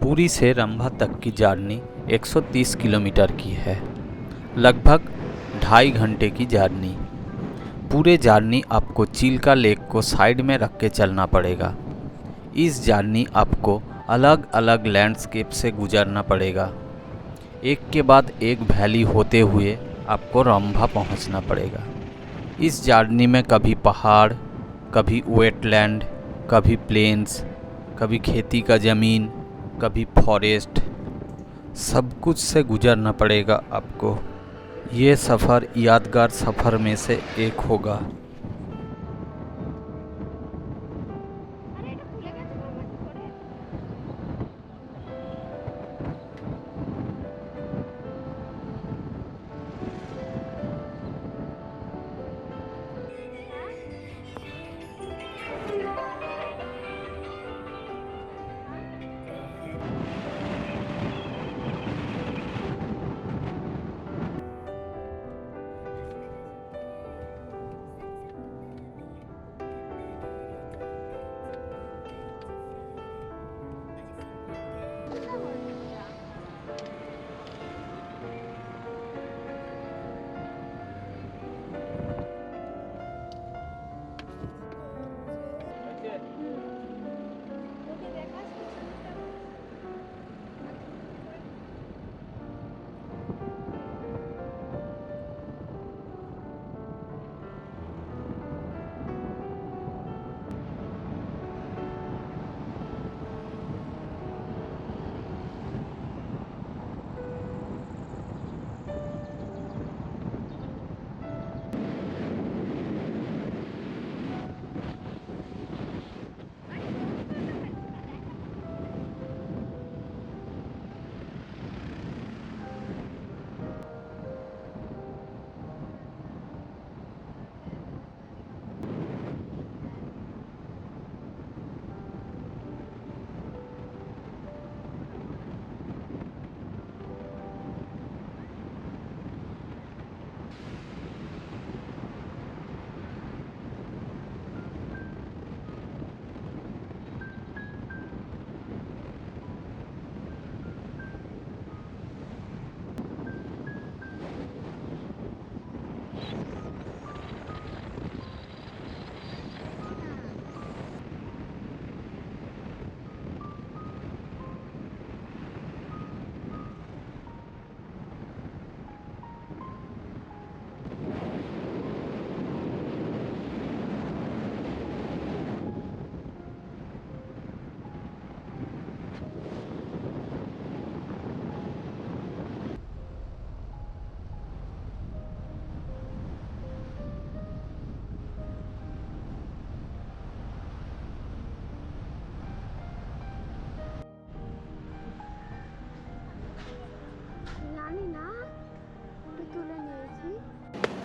पुरी से रंभा तक की जर्नी 130 किलोमीटर की है, लगभग 2.5 घंटे की जर्नी। पूरे जर्नी आपको चिल्का लेक को साइड में रख के चलना पड़ेगा। इस जर्नी आपको अलग अलग लैंडस्केप से गुजरना पड़ेगा। एक के बाद एक वैली होते हुए आपको रंभा पहुंचना पड़ेगा। इस जर्नी में कभी पहाड़, कभी वेटलैंड, कभी प्लेन्स, कभी खेती का ज़मीन, कभी फॉरेस्ट, सब कुछ से गुजरना पड़ेगा आपको। ये सफ़र यादगार सफ़र में से एक होगा।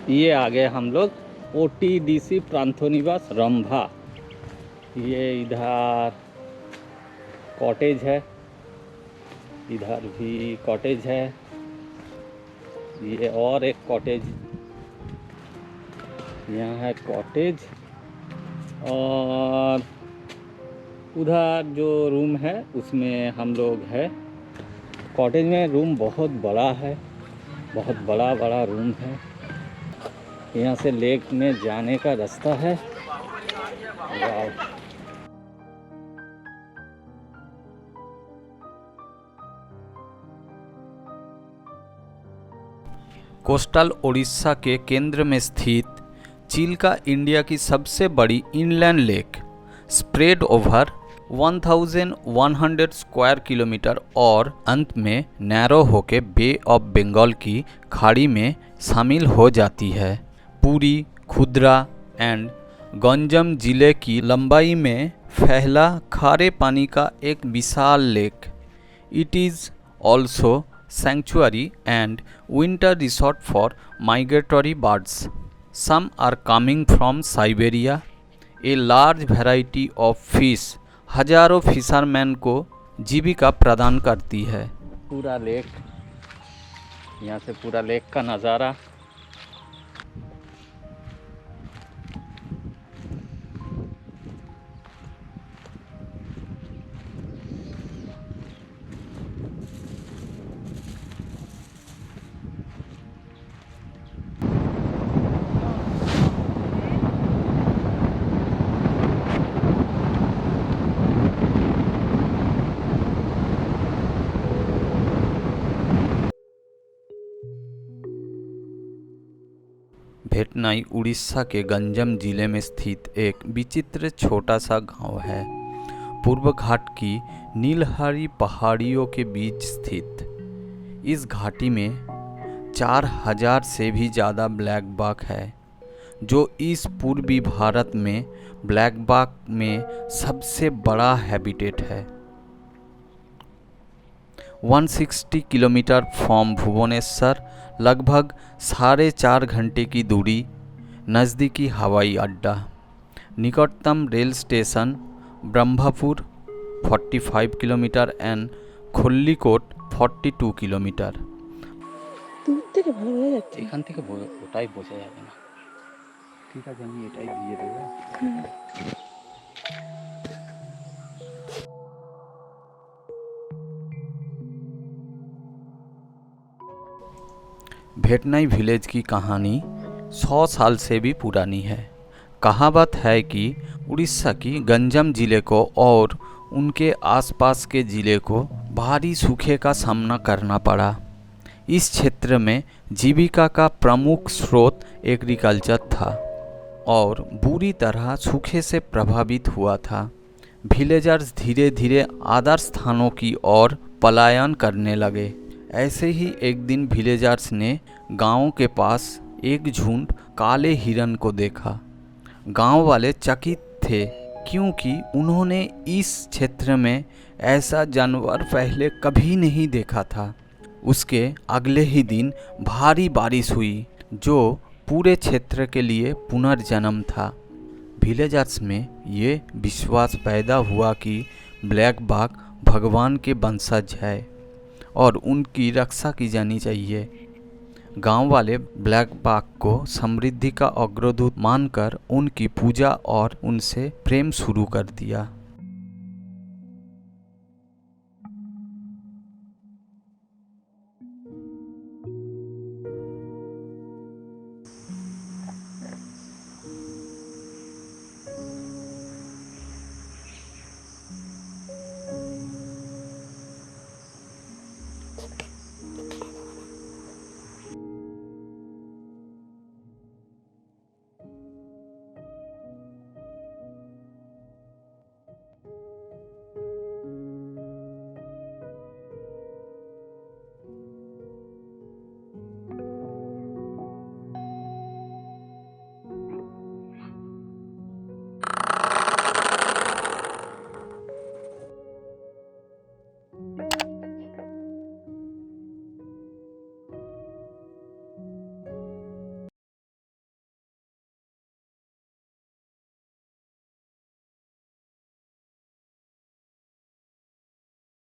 ये आ गए हम लोग OTDC प्रांतोनिवास रंभा। ये इधर कॉटेज है, इधर भी कॉटेज है, ये और एक कॉटेज, यहाँ है कॉटेज, और उधर जो रूम है उसमें हम लोग है। कॉटेज में रूम बहुत बड़ा है, बहुत बड़ा बड़ा रूम है। यहाँ से लेक में जाने का रास्ता है। वाह। कोस्टल उड़ीसा के केंद्र में स्थित चिल्का इंडिया की सबसे बड़ी inland lake, spread over 1100 square kilometre और अंत में नैरो होके बे ऑफ बंगाल की खाड़ी में शामिल हो जाती है। पूरी, खुदरा एंड गंजम जिले की लंबाई में फैला खारे पानी का एक विशाल lake. It is also sanctuary and winter resort for migratory birds. Some are coming from Siberia. A large variety of fish हजारों फिशरमैन को जीविका प्रदान करती है। पूरा लेक, यहाँ से पूरा लेक का नज़ारा। भेटनाई उड़ीसा के गंजम जिले में स्थित एक विचित्र छोटा सा गांव है। पूर्व घाट की नीलहरी पहाड़ियों के बीच स्थित इस घाटी में 4000 से भी ज़्यादा ब्लैक बक है, जो इस पूर्वी भारत में ब्लैक बक में सबसे बड़ा हैबिटेट है। 160 किलोमीटर फ्रॉम भुवनेश्वर, लगभग 4.5 घंटे की दूरी, नज़दीकी हवाई अड्डा, निकटतम rail station Brahmapur 45 kilometre and Khallikote 42 kilometre. দূর থেকে ভালো বোঝা যাচ্ছে। এখান থেকে ওটাই বোঝা যাবে না। ঠিক আছে, আমি এটাই দিয়ে দেবো। भेटनाई विलेज की कहानी 100 साल से भी पुरानी है। कहावत है कि उड़ीसा की गंजम ज़िले को और उनके आसपास के ज़िले को भारी सूखे का सामना करना पड़ा। इस क्षेत्र में जीविका का प्रमुख स्रोत एग्रीकल्चर था और बुरी तरह सूखे से प्रभावित हुआ था। विलेजर्स धीरे धीरे आदर्श स्थानों की ओर पलायन करने लगे। ऐसे ही एक दिन विलेजर्स ने गांव के पास एक झुंड काले हिरन को देखा। गांव वाले चकित थे, क्योंकि उन्होंने इस क्षेत्र में ऐसा जानवर पहले कभी नहीं देखा था। उसके अगले ही दिन भारी बारिश हुई, जो पूरे क्षेत्र के लिए पुनर्जन्म था। विलेजर्स में ये विश्वास पैदा हुआ कि ब्लैक बक भगवान के वंशज है और उनकी रक्षा की जानी चाहिए। गांव वाले ब्लैक बक को समृद्धि का अग्रदूत मानकर उनकी पूजा और उनसे प्रेम शुरू कर दिया।